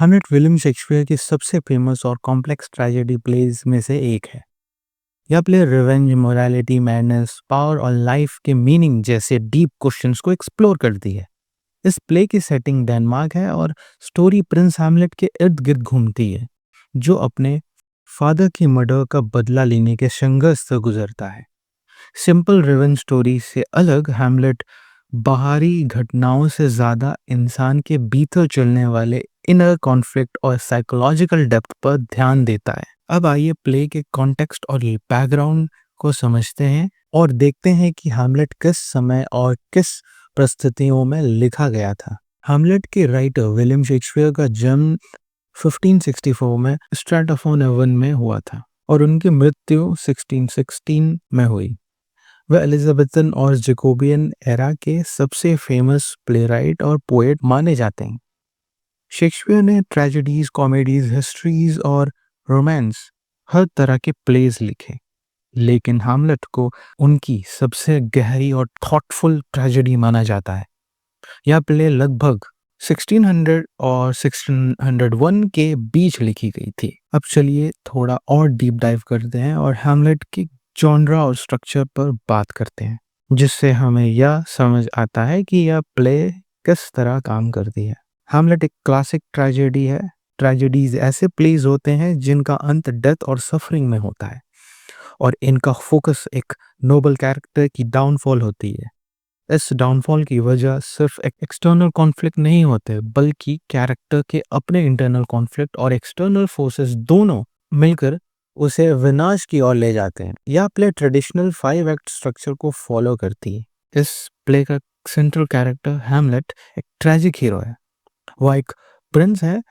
Hamlet William Shakespeare की सबसे famous और कॉम्प्लेक्स ट्रेजेडी प्लेज में से एक है। यह play revenge, morality, madness, power और लाइफ के मीनिंग जैसे डीप क्वेश्चंस को एक्सप्लोर करती है। इस प्ले की सेटिंग डेनमार्क है और स्टोरी प्रिंस हैमलेट के इर्द गिर्द घूमती है, जो अपने फादर की मर्डर का बदला लेने के संघर्ष से गुजरता है। सिंपल रिवेंज स्टोरी से अलग हैमलेट बाहरी घटनाओं से ज़्यादा इंसान के भीतर चलने वाले इनर कॉन्फ्लिक्ट और साइकोलॉजिकल डेप्थ पर ध्यान देता है। अब आइए प्ले के कॉन्टेक्स्ट और बैकग्राउंड को समझते हैं और देखते हैं कि हैमलेट किस समय और किस परिस्थितियों में लिखा गया था। हैमलेट के राइटर विलियम शेक्सपियर का जन्म 1564 में स्ट्रैटफोर्न-अवन में हुआ था और उनकी मृत्यु 1616 में हुई। वह एलिजाबेथन और जैकोबियन एरा के सबसे फेमस प्लेराइट और पोएट माने जाते हैं। शेक्सपियर ने ट्रेजेडीज, कॉमेडीज, हिस्ट्रीज और रोमांस हर तरह के प्लेज लिखे, लेकिन हैमलेट को उनकी सबसे गहरी और थॉटफुल ट्रेजेडी माना जाता है। यह प्ले लगभग 1600 और 1601 के बीच लिखी गई थी। अब चलिए थोड़ा और डीप डाइव करते हैं और हैमलेट की जॉनरा और स्ट्रक्चर पर बात करते हैं, जिससे हमें यह समझ आता है कि यह प्ले किस तरह काम करती है। हैमलेट एक क्लासिक ट्रेजेडी है। ट्रेजेडीज ऐसे प्लेज होते हैं जिनका अंत डेथ और सफरिंग में होता है और इनका फोकस एक नोबल कैरेक्टर की डाउनफॉल होती है। इस डाउनफॉल की वजह सिर्फ एक एक्सटर्नल कॉन्फ्लिक्ट नहीं होते, बल्कि कैरेक्टर के अपने इंटरनल कॉन्फ्लिक्ट और एक्सटर्नल फोर्सेस दोनों मिलकर उसे विनाश की ओर ले जाते हैं। यह प्ले ट्रेडिशनल 5 एक्ट स्ट्रक्चर को फॉलो करती है। इस प्ले का सेंट्रल कैरेक्टर हैमलेट एक ट्रेजिक हीरो है। वह एक प्रिंस है,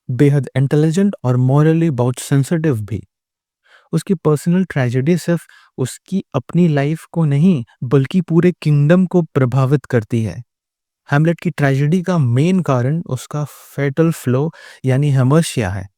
बेहद इंटेलिजेंट और मॉरली बहुत सेंसिटिव भी। उसकी पर्सनल ट्रेजेडी सिर्फ उसकी अपनी लाइफ को नहीं, बल्कि पूरे किंगडम को प्रभावित करती है। हैमलेट की ट्रेजेडी का मेन कारण उसका फेटल फ्लो यानी हेमर्शिया है।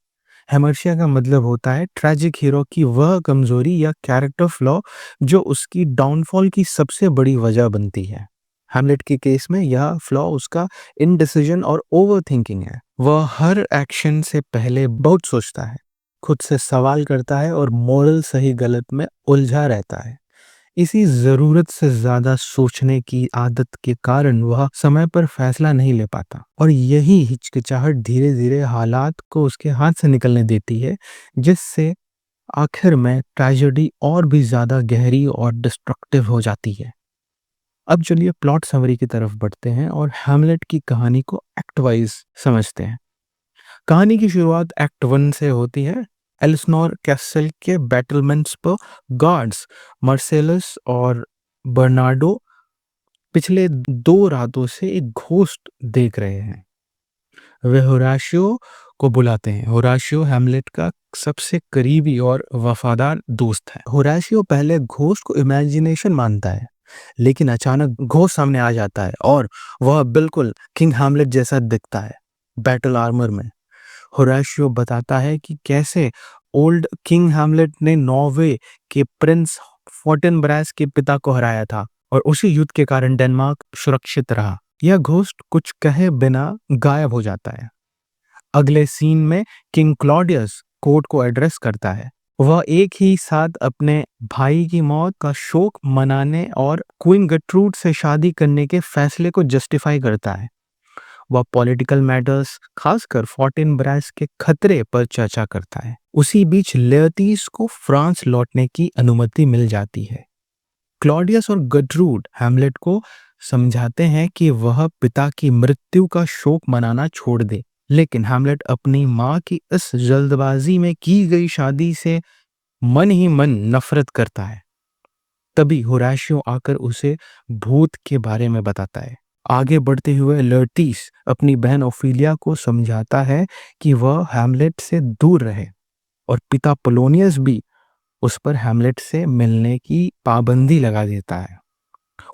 हेमर्शिया का मतलब होता है ट्रेजिक हीरो की वह कमजोरी या कैरेक्टर फ्लॉ जो उसकी डाउनफॉल की सबसे बड़ी वजह बनती है। हैमलेट के केस में यह फ्लॉ उसका इनडिसीजन और ओवर थिंकिंग है। वह हर एक्शन से पहले बहुत सोचता है, खुद से सवाल करता है और मोरल सही गलत में उलझा रहता है। इसी ज़रूरत से ज़्यादा सोचने की आदत के कारण वह समय पर फैसला नहीं ले पाता और यही हिचकिचाहट धीरे धीरे हालात को उसके हाथ से निकलने देती है, जिससे आखिर में ट्रेजेडी और भी ज़्यादा गहरी और डिस्ट्रक्टिव हो जाती है। अब चलिए प्लॉट समरी की तरफ बढ़ते हैं और हैमलेट की कहानी को एक्ट वाइज समझते हैं। कहानी की शुरुआत एक्ट 1 से होती है। एल्सनोर कैसल के बैटलमेंट्स पर गार्ड्स मार्सेलस और बर्नार्डो पिछले 2 रातों से एक घोस्ट देख रहे हैं। वे होराशियो को बुलाते हैं। होराशियो हैमलेट का सबसे करीबी और वफादार दोस्त है। होराशियो पहले घोस्ट को इमेजिनेशन मानता है, लेकिन अचानक घोस्ट सामने आ जाता है और वह बिल्कुल किंग हैमलेट जैसा दिखता है, बैटल आर्मर में। होराशियो बताता है कि कैसे ओल्ड किंग हैमलेट ने नॉर्वे के प्रिंस फॉर्टिनब्रास के पिता को हराया था और उसी युद्ध के कारण डेनमार्क सुरक्षित रहा। यह घोस्ट कुछ कहे बिना गायब हो जाता है। अगले सीन में किंग क्लॉडियस कोर्ट को एड्रेस करता है। वह एक ही साथ अपने भाई की मौत का शोक मनाने और क्वीन गट्रूड से शादी करने के फैसले को जस्टिफाई करता है। वह पॉलिटिकल मैटर्स, खासकर फॉर्टिनब्रास के खतरे पर चर्चा करता है। उसी बीच लेअर्टीज को फ्रांस लौटने की अनुमति मिल जाती है। क्लॉडियस और गट्रूड हैमलेट को समझाते हैं कि वह पिता की मृत्यु का शोक मनाना छोड़ दे, लेकिन हैमलेट अपनी मां की इस जल्दबाजी में की गई शादी से मन ही मन नफरत करता है। तभी होराशियो आकर उसे भूत के बारे में बताता है। आगे बढ़ते हुए लर्टीस अपनी बहन ओफिलिया को समझाता है कि वह हैमलेट से दूर रहे और पिता पोलोनियस भी उस पर हैमलेट से मिलने की पाबंदी लगा देता है।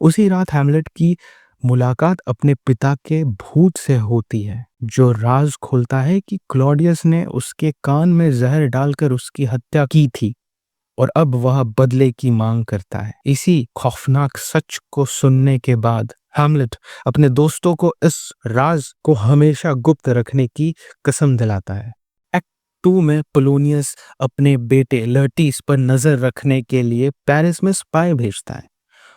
उसी रात हैमलेट की मुलाकात अपने पिता के भूत से होती है, जो राज खोलता है कि क्लॉडियस ने उसके कान में जहर डालकर उसकी हत्या की थी और अब वह बदले की मांग करता है। इसी खौफनाक सच को सुनने के बाद हैमलेट अपने दोस्तों को इस राज को हमेशा गुप्त रखने की कसम दिलाता है। एक्ट 2 में पोलोनियस अपने बेटे लर्टिस पर नजर रखने के लिए पेरिस में स्पाई भेजता है।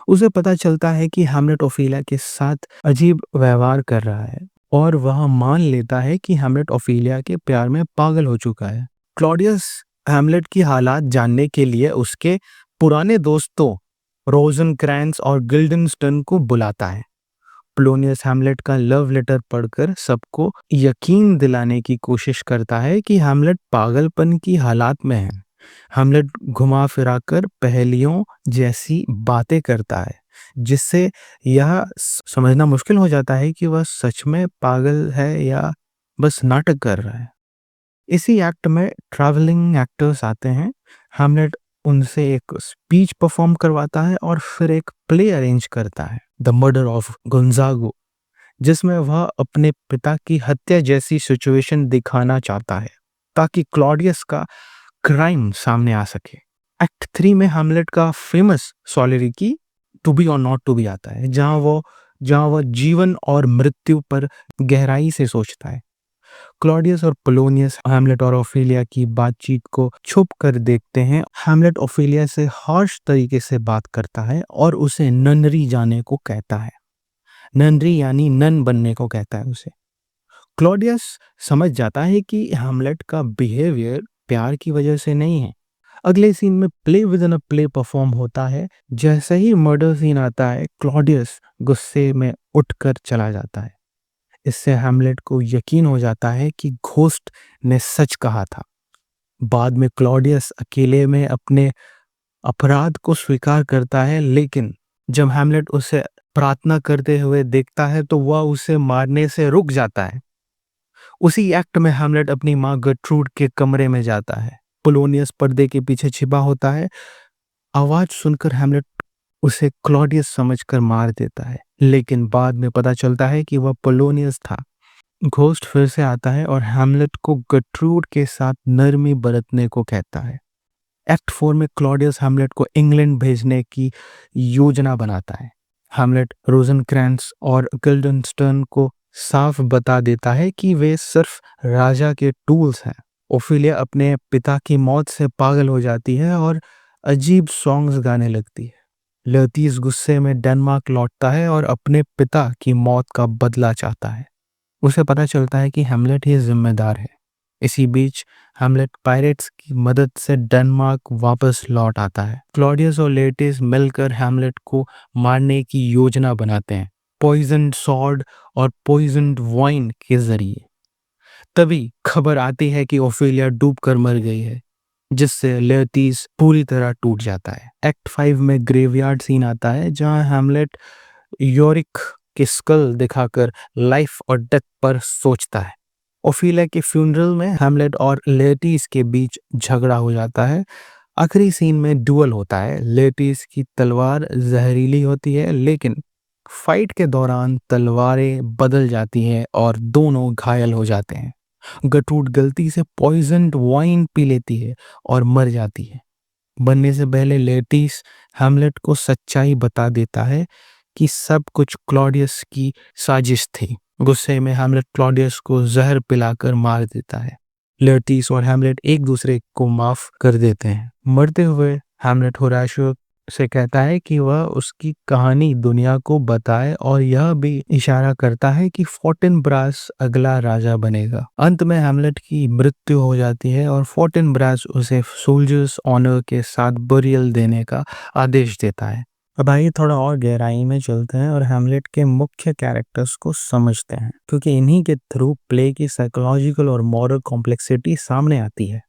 उसे पता चलता है कि हैमलेट ओफेलिया के साथ अजीब व्यवहार कर रहा है और वह मान लेता है कि हैमलेट ओफेलिया के प्यार में पागल हो चुका है। क्लॉडियस हैमलेट की हालात जानने के लिए उसके पुराने दोस्तों रोजनक्रैंस और गिल्डनस्टन को बुलाता है। पोलोनियस हैमलेट का लव लेटर पढ़कर सबको यकीन दिलाने की कोशिश करता है कि हैमलेट पागलपन की हालात में है। हैमलेट घुमा फिराकर पहेलियों जैसी बातें करता है जिससे यह समझना मुश्किल हो जाता है कि वह सच में पागल है या बस नाटक कर रहा है। इसी एक्ट में ट्रैवलिंग एक्टर्स आते हैं। हैमलेट उनसे एक स्पीच परफॉर्म करवाता है और फिर एक प्ले अरेंज करता है, द मर्डर ऑफ गोंजागो, जिसमें वह अपने पिता की हत्या जैसी सिचुएशन दिखाना चाहता है ताकि क्लॉडियस का क्राइम सामने आ सके। एक्ट 3 में हैमलेट का फेमस सॉलिरिकी टू बी और नॉट टू बी आता है, जहां वह जीवन और मृत्यु पर गहराई से सोचता है। क्लॉडियस और पोलोनियस हैमलेट और ओफेलिया की बातचीत को छुप कर देखते हैं। हैमलेट ओफेलिया से हार्श तरीके से बात करता है और उसे ननरी जाने को कहता है। ननरी यानी नन बनने को कहता है उसे। क्लॉडियस समझ जाता है कि हैमलेट का बिहेवियर प्यार की वजह से नहीं है। अगले सीन में play with in a play perform होता है। जैसे ही मर्डर सीन आता है, क्लॉडियस गुस्से में उठकर चला जाता है। इससे हैमलेट को यकीन हो जाता है कि घोस्ट ने सच कहा था। बाद में क्लॉडियस अकेले में अपने अपराध को स्वीकार करता है, लेकिन जब हैमलेट उसे प्रार्थना करते हुए देखता है तो वह उसे मारने से रुक जाता है। उसी एक्ट में हैमलेट अपनी मां गर्ट्रूड के कमरे में जाता है। पोलोनियस पर्दे के पीछे छिपा होता है। आवाज सुनकर हैमलेट उसे क्लॉडियस समझकर मार देता है, लेकिन बाद में पता चलता है कि वह पोलोनियस था। घोस्ट फिर से आता है और हैमलेट को गर्ट्रूड के साथ नरमी बरतने को कहता है। एक्ट 4 में क्लॉडियस हैमलेट को इंग्लैंड भेजने की योजना बनाता है। हैमलेट रोजनक्रैंस और गिल्डनस्टर्न को साफ बता देता है कि वे सिर्फ राजा के टूल्स हैं। ओफेलिया अपने पिता की मौत से पागल हो जाती है और अजीब सॉन्ग्स गाने लगती है। लर्टिस गुस्से में डेनमार्क लौटता है और अपने पिता की मौत का बदला चाहता है। उसे पता चलता है कि हैमलेट ही जिम्मेदार है। इसी बीच हैमलेट पायरेट्स की मदद से डेनमार्क वापस लौट आता है। क्लॉडियस और लेटिस मिलकर हैमलेट को मारने की योजना बनाते हैं, पॉइजन्ड सॉर्ड और पॉइजन्ड वाइन के जरिए। तभी खबर आती है कि ओफेलिया डूबकर मर गई है, जिससे लेटिस पूरी तरह टूट जाता है। एक्ट 5 में ग्रेवयार्ड सीन आता है, जहां हैमलेट योरिक के स्कल दिखाकर लाइफ और डेथ पर सोचता है। ओफेलिया के फ्यूनरल में हैमलेट और लेटिस के बीच झगड़ा हो जाता है। आखिरी सीन में डुअल होता है। लेटिस की तलवार जहरीली होती है, लेकिन फाइट के दौरान तलवारें बदल जाती हैं और दोनों घायल हो जाते हैं। गर्ट्रूड गलती से पॉइजन्ड वाइन पी लेती है और मर जाती है। बनने से पहले लेटिस हैमलेट को सच्चाई बता देता है कि सब कुछ क्लॉडियस की साजिश थी। गुस्से में हैमलेट क्लॉडियस को जहर पिलाकर मार देता है। लेटिस और हैमलेट एक दूसरे को माफ कर देते हैं। मरते हुए हैमलेट होराशियो से कहता है कि वह उसकी कहानी दुनिया को बताए और यह भी इशारा करता है कि फोर्टिनब्रास अगला राजा बनेगा। अंत में हैमलेट की मृत्यु हो जाती है और फोर्टिनब्रास उसे सोल्जर्स ऑनर के साथ बरियल देने का आदेश देता है। अब आइए थोड़ा और गहराई में चलते हैं और हैमलेट के मुख्य कैरेक्टर्स को समझते हैं, क्योंकि इन्हीं के थ्रू प्ले की साइकोलॉजिकल और मॉरल कॉम्प्लेक्सिटी सामने आती है।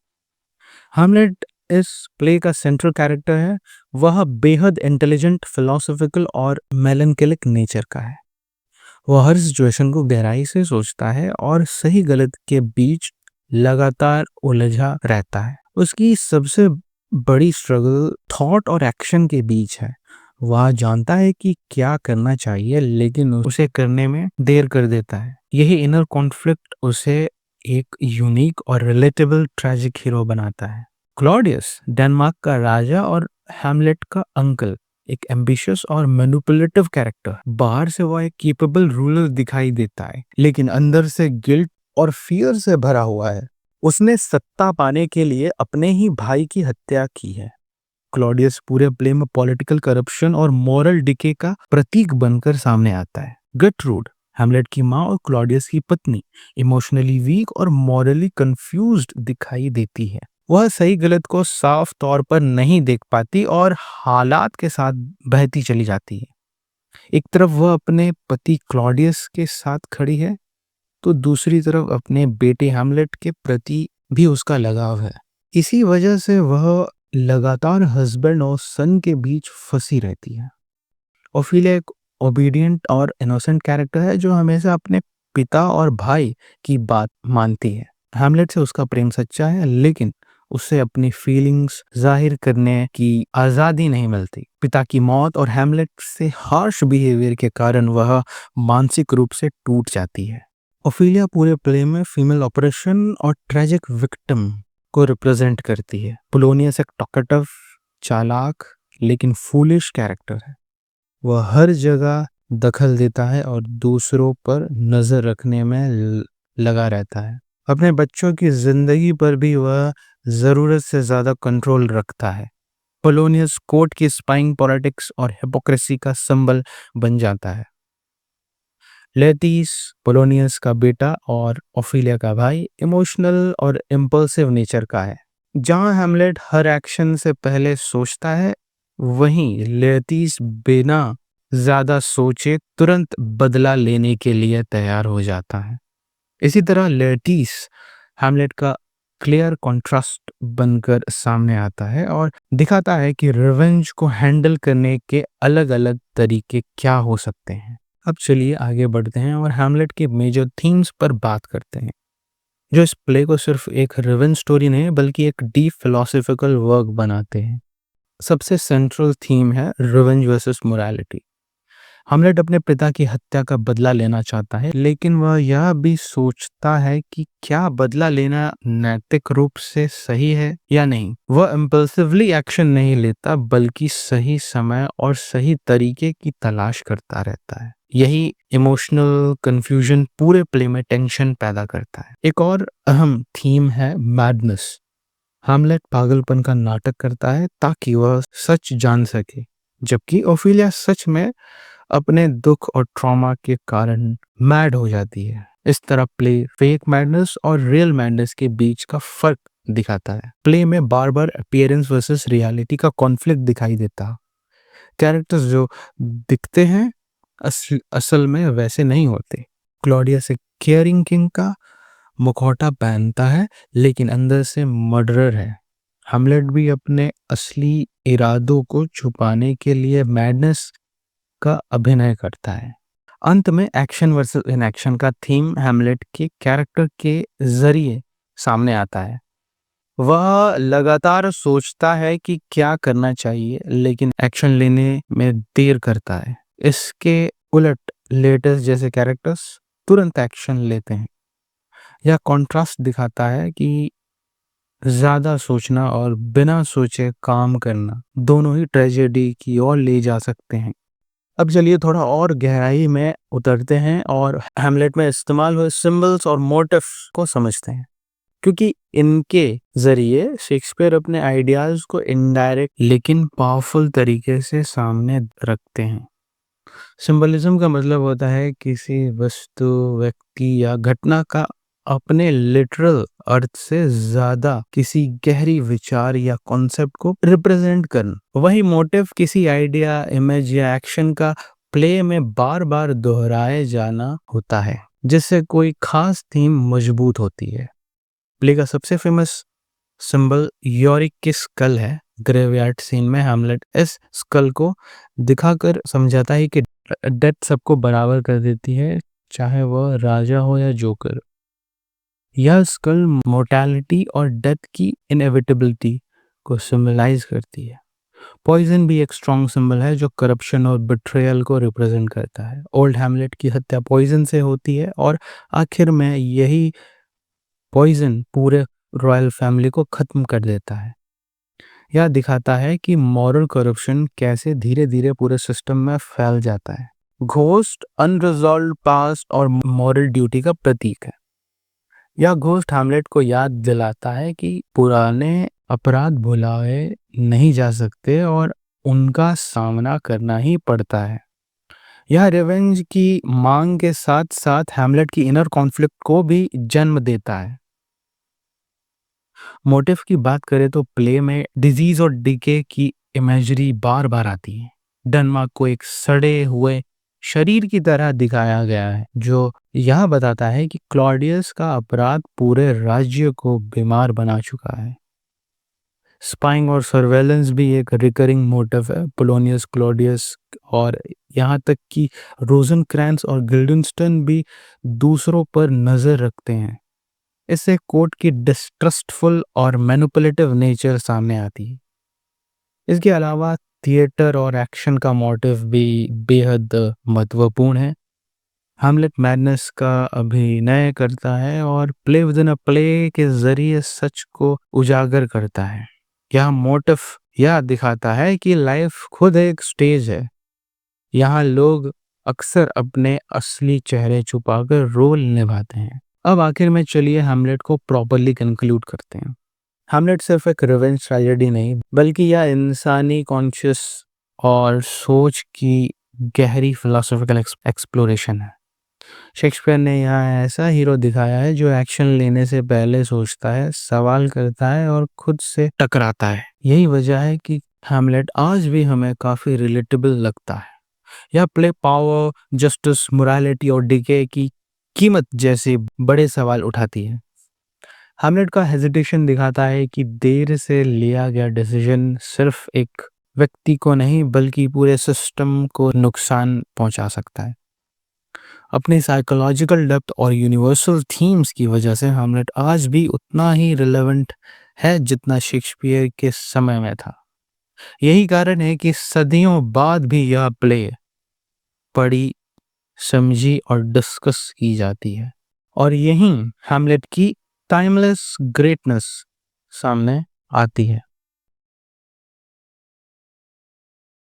हैमलेट इस प्ले का सेंट्रल कैरेक्टर है। वह बेहद इंटेलिजेंट, फिलोसॉफिकल और मेलनकलिक नेचर का है। वह हर सिचुएशन को गहराई से सोचता है और सही गलत के बीच लगातार उलझा रहता है। उसकी सबसे बड़ी स्ट्रगल थॉट और एक्शन के बीच है। वह जानता है कि क्या करना चाहिए, लेकिन उसे करने में देर कर देता है। यही इनर कॉन्फ्लिक्ट उसे एक यूनिक और रिलेटेबल ट्रैजिक हीरो बनाता है। क्लॉडियस डेनमार्क का राजा और हैमलेट का अंकल, एक एम्बिशियस और मैनिपुलेटिव कैरेक्टर। बाहर से वह एक केपेबल रूलर दिखाई देता है, लेकिन अंदर से गिल्ट और फियर से भरा हुआ है। उसने सत्ता पाने के लिए अपने ही भाई की हत्या की है। क्लॉडियस पूरे प्ले में पॉलिटिकल करप्शन और मॉरल डिके का प्रतीक बनकर सामने आता है। गर्टरूड, हैमलेट की माँ और क्लॉडियस की पत्नी, इमोशनली वीक और मॉरली कंफ्यूज्ड दिखाई देती है। वह सही गलत को साफ तौर पर नहीं देख पाती और हालात के साथ बहती चली जाती है। एक तरफ वह अपने पति क्लॉडियस के साथ खड़ी है, तो दूसरी तरफ अपने बेटे हैमलेट के प्रति भी उसका लगाव है। इसी वजह से वह लगातार हस्बैंड और सन के बीच फंसी रहती है। ओफिलिया एक ओबीडियंट और इनोसेंट कैरेक्टर है जो हमेशा अपने पिता और भाई की बात मानती है। हैमलेट से उसका प्रेम सच्चा है, लेकिन उसे अपनी फीलिंग्स जाहिर करने की आज़ादी नहीं मिलती। पिता की मौत और हैमलेट से हार्श बिहेवियर के कारण वह मानसिक रूप से टूट जाती है। ओफिलिया पूरे प्ले में फीमेल ऑपरेशन और ट्रेजिक विक्टिम को रिप्रेजेंट करती है। पोलोनियस एक टॉकेटिव, चालाक लेकिन फूलिश कैरेक्टर है। वह हर जगह दखल देता है और दूसरों पर नजर रखने में लगा रहता है। अपने बच्चों की जिंदगी पर भी वह जरूरत से ज्यादा कंट्रोल रखता है। पोलोनियस कोर्ट की स्पाइंग पॉलिटिक्स और हिपोक्रेसी का सिंबल बन जाता है। लेटिस, पोलोनियस का बेटा और ओफिलिया का भाई, इमोशनल और इम्पल्सिव नेचर का है। जहां हैमलेट हर एक्शन से पहले सोचता है, वहीं लेटिस बिना ज्यादा सोचे तुरंत बदला लेने के लिए तैयार हो जाता है। इसी तरह लेटिस हैमलेट का क्लियर कॉन्ट्रास्ट बनकर सामने आता है और दिखाता है कि रिवेंज को हैंडल करने के अलग अलग तरीके क्या हो सकते हैं। अब चलिए आगे बढ़ते हैं और हैमलेट के मेजर थीम्स पर बात करते हैं, जो इस प्ले को सिर्फ एक रिवेंज स्टोरी नहीं बल्कि एक डीप फिलोसॉफिकल वर्क बनाते हैं। सबसे सेंट्रल थीम है रिवेंज वर्सेस मोरालिटी। हैमलेट अपने पिता की हत्या का बदला लेना चाहता है, लेकिन वह यह भी सोचता है कि क्या बदला लेना नैतिक रूप से सही है या नहीं। वह इम्पल्सिवली एक्शन नहीं लेता, बल्कि सही समय और सही तरीके की तलाश करता रहता है। यही इमोशनल कंफ्यूजन पूरे प्ले में टेंशन पैदा करता है। एक और अहम थीम है मैडनेस। हैमलेट पागलपन का नाटक करता है ताकि वह सच जान सके, जबकि ओफिलिया सच में अपने दुख और ट्रॉमा के कारण मैड हो जाती है। इस तरह प्ले फेक मैडनेस और रियल मैडनेस के बीच का फर्क दिखाता है। प्ले में बार बार अपीयरेंस वर्सेस रियलिटी का कॉन्फ्लिक्ट दिखाई देता है। कैरेक्टर्स जो दिखते हैं असल में वैसे नहीं होते। क्लॉडियस एक केयरिंग किंग का मुखौटा पहनता है, लेकिन अंदर से मर्डरर है। हैमलेट भी अपने असली इरादों को छुपाने के लिए मैडनेस का अभिनय करता है। अंत में एक्शन वर्सेस इनएक्शन का थीम हैमलेट के कैरेक्टर के जरिए सामने आता है। वह लगातार सोचता है कि क्या करना चाहिए, लेकिन एक्शन लेने में देर करता है। इसके उलट लेटस जैसे कैरेक्टर्स तुरंत एक्शन लेते हैं। यह कॉन्ट्रास्ट दिखाता है कि ज्यादा सोचना और बिना सोचे काम करना दोनों ही ट्रेजेडी की ओर ले जा सकते हैं। अब चलिए थोड़ा और गहराई में उतरते हैं और हैमलेट में इस्तेमाल हुए सिंबल्स और मोटिव्स को समझते हैं, क्योंकि इनके जरिए शेक्सपियर अपने आइडियाज को इनडायरेक्ट लेकिन पावरफुल तरीके से सामने रखते हैं। सिंबलिज्म का मतलब होता है किसी वस्तु, व्यक्ति या घटना का अपने लिटरल अर्थ से ज्यादा किसी गहरी विचार या कॉन्सेप्ट को रिप्रेजेंट करना। वही मोटिव किसी आइडिया, इमेज या एक्शन का प्ले में बार बार दोहराए जाना होता है, जिससे कोई खास थीम मजबूत होती है। प्ले का सबसे फेमस सिंबल योरिक की स्कल है। ग्रेवयार्ड सीन में हैमलेट इस स्कल को दिखाकर समझाता है कि डेथ सबको बराबर कर देती है, चाहे वह राजा हो या जोकर। यह स्कल मोर्टैलिटी और डेथ की इनएविटेबिलिटी को सिंबलाइज करती है। पॉइजन भी एक स्ट्रॉन्ग सिंबल है जो करप्शन और बिट्रेयल को रिप्रेजेंट करता है। ओल्ड हैमलेट की हत्या पॉइजन से होती है और आखिर में यही पॉइजन पूरे रॉयल फैमिली को खत्म कर देता है। यह दिखाता है कि मॉरल करप्शन कैसे धीरे धीरे पूरे सिस्टम में फैल जाता है। घोस्ट अनरिजॉल्व्ड पास्ट और मॉरल ड्यूटी का प्रतीक है। यह घोस्ट हैमलेट को याद दिलाता है कि पुराने अपराध भुलाए नहीं जा सकते और उनका सामना करना ही पड़ता है। यह रिवेंज की मांग के साथ साथ हैमलेट की इनर कॉन्फ्लिक्ट को भी जन्म देता है। मोटिव की बात करें तो प्ले में डिजीज और डिके की इमेजरी बार बार आती है। डेनमार्क को एक सड़े हुए शरीर की तरह दिखाया गया है, जो यह बताता है कि क्लॉडियस का अपराध पूरे राज्य को बीमार बना चुका है। स्पाइंग और सर्वेलेंस भी एक रिकरिंग मोटिव है। पोलोनियस, क्लॉडियस और यहाँ तक कि रोजनक्रैंस और गिल्डनस्टन भी दूसरों पर नजर रखते हैं। इससे कोर्ट की डिस्ट्रस्टफुल और मैनिपुलेटिव नेचर सामने आती है। इसके अलावा थिएटर और एक्शन का मोटिव भी बेहद महत्वपूर्ण है। हैमलेट मैडनेस का अभिनय करता है और play with in a play के जरिए सच को उजागर करता है। यह मोटिव यह दिखाता है कि लाइफ खुद एक स्टेज है। यहाँ लोग अक्सर अपने असली चेहरे छुपाकर रोल निभाते हैं। अब आखिर में चलिए हैमलेट को प्रॉपरली कंक्लूड करते हैं। हैमलेट सिर्फ एक रिवेंज ट्रेजेडी नहीं, बल्कि यह इंसानी कॉन्शियस और सोच की गहरी फिलोसॉफिकल एक्सप्लोरेशन है। शेक्सपियर ने यहाँ ऐसा हीरो दिखाया है जो एक्शन लेने से पहले सोचता है, सवाल करता है और खुद से टकराता है। यही वजह है कि हैमलेट आज भी हमें काफी रिलेटेबल लगता है। यह प्ले पावर, जस्टिस, मोरालिटी और डिके की कीमत जैसे बड़े सवाल उठाती है। हैमलेट का हेजिटेशन दिखाता है कि देर से लिया गया डिसीजन सिर्फ एक व्यक्ति को नहीं बल्कि पूरे सिस्टम को नुकसान पहुंचा सकता है। अपनी साइकोलॉजिकल डेप्थ और यूनिवर्सल थीम्स की वजह से हैमलेट आज भी उतना ही रिलेवेंट है जितना शेक्सपियर के समय में था। यही कारण है कि सदियों बाद भी यह प्ले पढ़ी, समझी और डिस्कस की जाती है। और यहीं हैमलेट की टाइमलेस ग्रेटनेस सामने आती है।